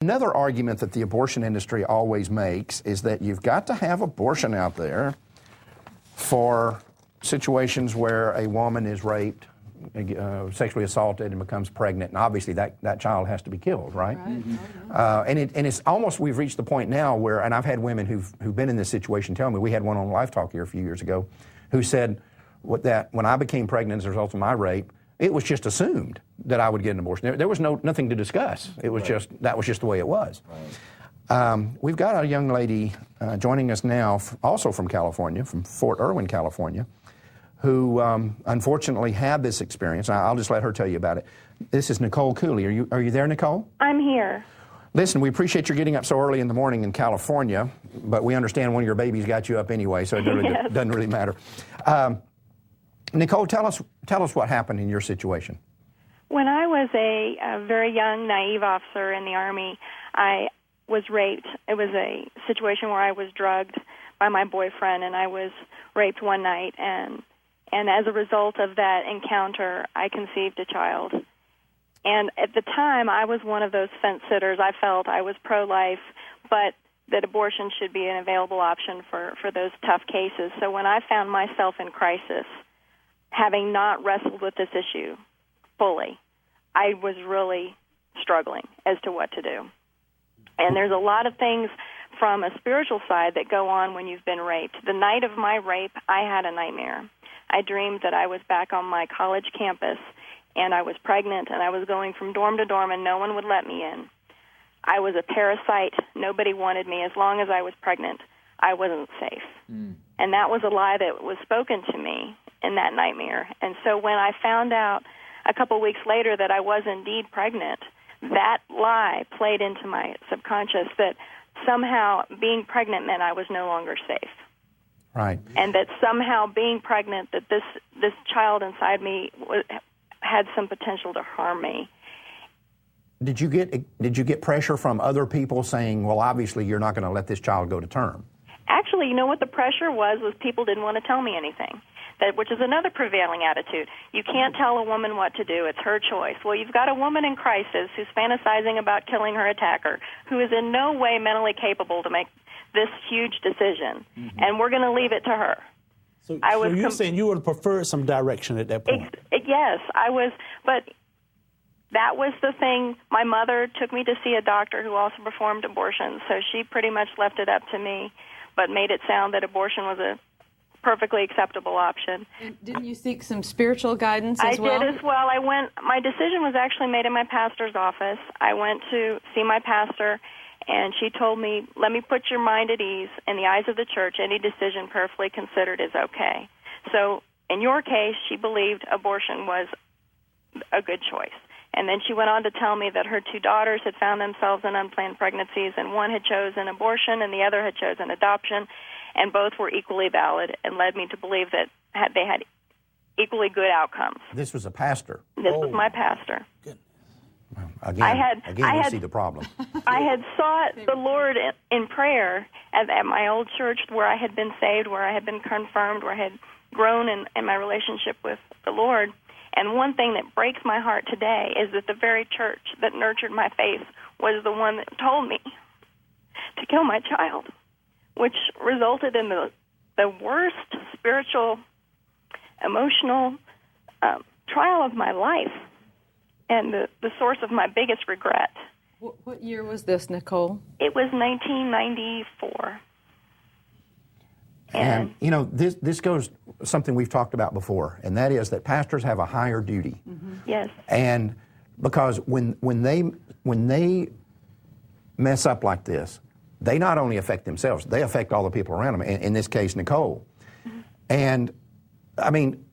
Another argument that the abortion industry always makes is that you've got to have abortion out there for situations where a woman is raped, sexually assaulted, and becomes pregnant, and obviously that child has to be killed, right? And it's almost, we've reached the point now where, and I've had women who've been in this situation tell me, we had one on Live Talk here a few years ago, who said that when I became pregnant as a result of my rape, it was just assumed that I would get an abortion. There was nothing to discuss. It was just, that was just the way it was. We've got a young lady joining us now, also from California, from Fort Irwin, California, who unfortunately had this experience. I'll just let her tell you about it. This is Nicole Cooley. Are you there, Nicole? I'm here. Listen, we appreciate your getting up so early in the morning in California, but we understand one of your babies got you up anyway, so it doesn't really matter. Nicole, tell us what happened in your situation. When I was a very young, naive officer in the Army, I was raped. It was a situation where I was drugged by my boyfriend, and I was raped one night, and as a result of that encounter, I conceived a child. And at the time, I was one of those fence sitters. I felt I was pro-life, but that abortion should be an available option for those tough cases. So when I found myself in crisis, having not wrestled with this issue fully, I was really struggling as to what to do. And there's a lot of things from a spiritual side that go on when you've been raped. The night of my rape, I had a nightmare. I dreamed that I was back on my college campus, and I was pregnant, and I was going from dorm to dorm, and no one would let me in. I was a parasite. Nobody wanted me. As long as I was pregnant, I wasn't safe. And that was a lie that was spoken to me in that nightmare. And so when I found out a couple weeks later that I was indeed pregnant, that lie played into my subconscious that somehow being pregnant meant I was no longer safe. Right. And that somehow being pregnant, that this child inside me had some potential to harm me. Did you get pressure from other people saying, well, obviously you're not going to let this child go to term? Actually, you know what the pressure was people didn't want to tell me anything, which is another prevailing attitude. You can't tell a woman what to do. It's her choice. Well, you've got a woman in crisis who's fantasizing about killing her attacker, who is in no way mentally capable to make this huge decision, and we're going to leave it to her. So you're saying you would have preferred some direction at that point? Yes, I was, but that was the thing. My mother took me to see a doctor who also performed abortions, so she pretty much left it up to me, but made it sound that abortion was a perfectly acceptable option. And didn't you seek some spiritual guidance as well? I did as well. My decision was actually made in my pastor's office. I went to see my pastor, and she told me, let me put your mind at ease. In the eyes of the church, any decision prayerfully considered is okay. So in your case, she believed abortion was a good choice. And then she went on to tell me that her two daughters had found themselves in unplanned pregnancies, and one had chosen abortion and the other had chosen adoption, and both were equally valid, and led me to believe that they had equally good outcomes. This was a pastor? This was my pastor. Goodness. Again, we see the problem. I had sought the Lord in prayer at my old church where I had been saved, where I had been confirmed, where I had grown in my relationship with the Lord. And one thing that breaks my heart today is that the very church that nurtured my faith was the one that told me to kill my child, which resulted in the worst spiritual, emotional trial of my life and the source of my biggest regret. What year was this, Nicole? It was 1994. And, you know, this goes something we've talked about before, and that is that pastors have a higher duty. Yes. And because when they mess up like this, they not only affect themselves, they affect all the people around them, in this case, Nicole. And, I mean,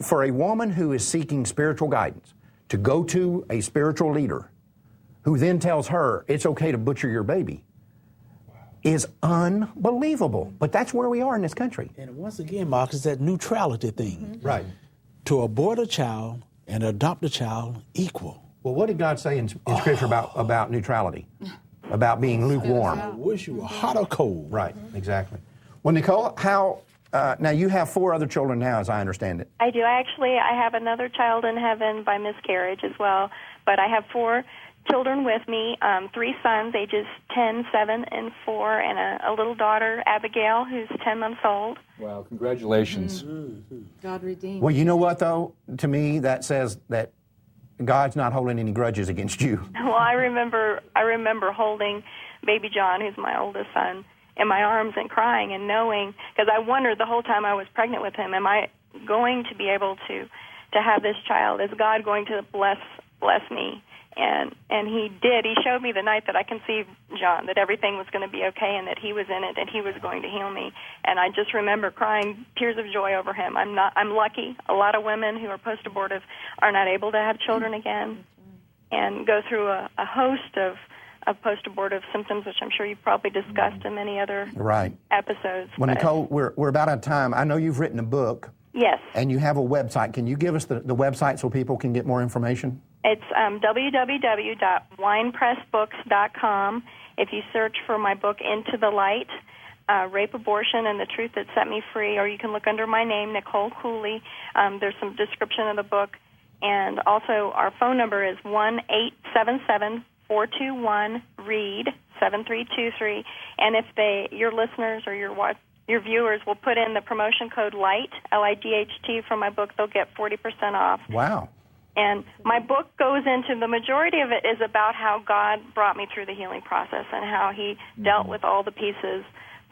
for a woman who is seeking spiritual guidance, to go to a spiritual leader who then tells her it's okay to butcher your baby, is unbelievable. But that's where we are in this country. And once again, Mark, it's that neutrality thing. Right. To abort a child and adopt a child equal. Well, what did God say in Scripture about neutrality? About being lukewarm? I wish you were hot or cold. Right, exactly. Well, Nicole, now you have 4 other children now, as I understand it. I do. I have another child in heaven by miscarriage as well, but I have 4 children with me, 3 sons, ages 10, 7, and 4, and a little daughter, Abigail, who's 10 months old. Wow, congratulations. God redeemed. Well, you know what, though? To me, that says that God's not holding any grudges against you. Well, I remember holding baby John, who's my oldest son, in my arms and crying and knowing, because I wondered the whole time I was pregnant with him, am I going to be able to have this child? Is God going to bless me? And he did. He showed me the night that I conceived John, that everything was going to be okay and that he was in it and he was going to heal me. And I just remember crying tears of joy over him. I'm lucky. A lot of women who are post-abortive are not able to have children again and go through a host of post-abortive symptoms, which I'm sure you've probably discussed in many other episodes. Well, Nicole, we're about out of time. I know you've written a book. Yes. And you have a website. Can you give us the website so people can get more information? It's www.winepressbooks.com. If you search for my book, Into the Light, Rape, Abortion, and the Truth That Set Me Free, or you can look under my name, Nicole Cooley. There's some description of the book. And also our phone number is 1-877-421-READ, 7323. And if your listeners or your viewers will put in the promotion code LIGHT, L-I-G-H-T, from my book, they'll get 40% off. Wow. And my book goes into, the majority of it is about how God brought me through the healing process and how he dealt with all the pieces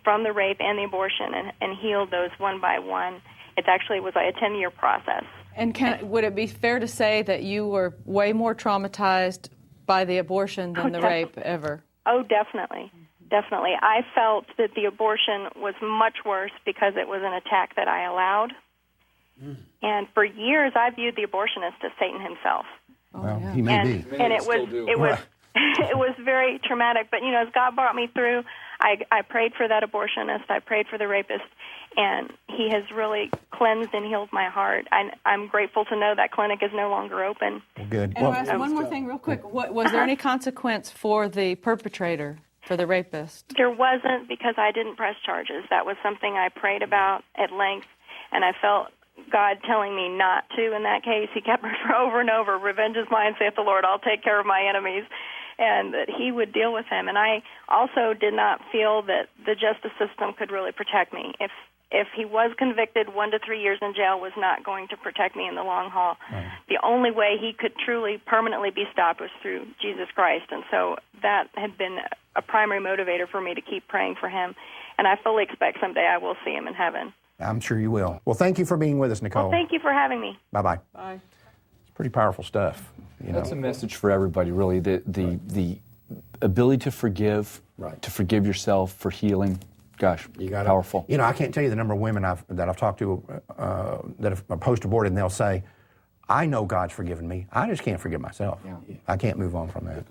from the rape and the abortion and healed those one by one. It actually was like a 10-year process. And would it be fair to say that you were way more traumatized by the abortion than the rape ever? Oh, definitely. Definitely. I felt that the abortion was much worse because it was an attack that I allowed. And for years, I viewed the abortionist as Satan himself. Well, he may be. And it was very traumatic. But, as God brought me through, I prayed for that abortionist. I prayed for the rapist. And he has really cleansed and healed my heart. I'm grateful to know that clinic is no longer open. Well, good. And I'll ask one more thing real quick. Was there any consequence for the perpetrator, for the rapist? There wasn't, because I didn't press charges. That was something I prayed about at length, and I felt God telling me not to in that case. He kept over and over, "Revenge is mine, saith the Lord, I'll take care of my enemies," and that he would deal with him. And I also did not feel that the justice system could really protect me. If he was convicted, 1 to 3 years in jail was not going to protect me in the long haul. Right. The only way he could truly permanently be stopped was through Jesus Christ, and so that had been a primary motivator for me to keep praying for him. And I fully expect someday I will see him in heaven. I'm sure you will. Well, thank you for being with us, Nicole. Well, thank you for having me. Bye-bye. Bye. It's pretty powerful stuff. That's a message for everybody, really. The ability to forgive, to forgive yourself, for healing. Gosh, powerful. I can't tell you the number of women that I've talked to that are post-aborted, and they'll say, I know God's forgiven me. I just can't forgive myself. Yeah. I can't move on from that.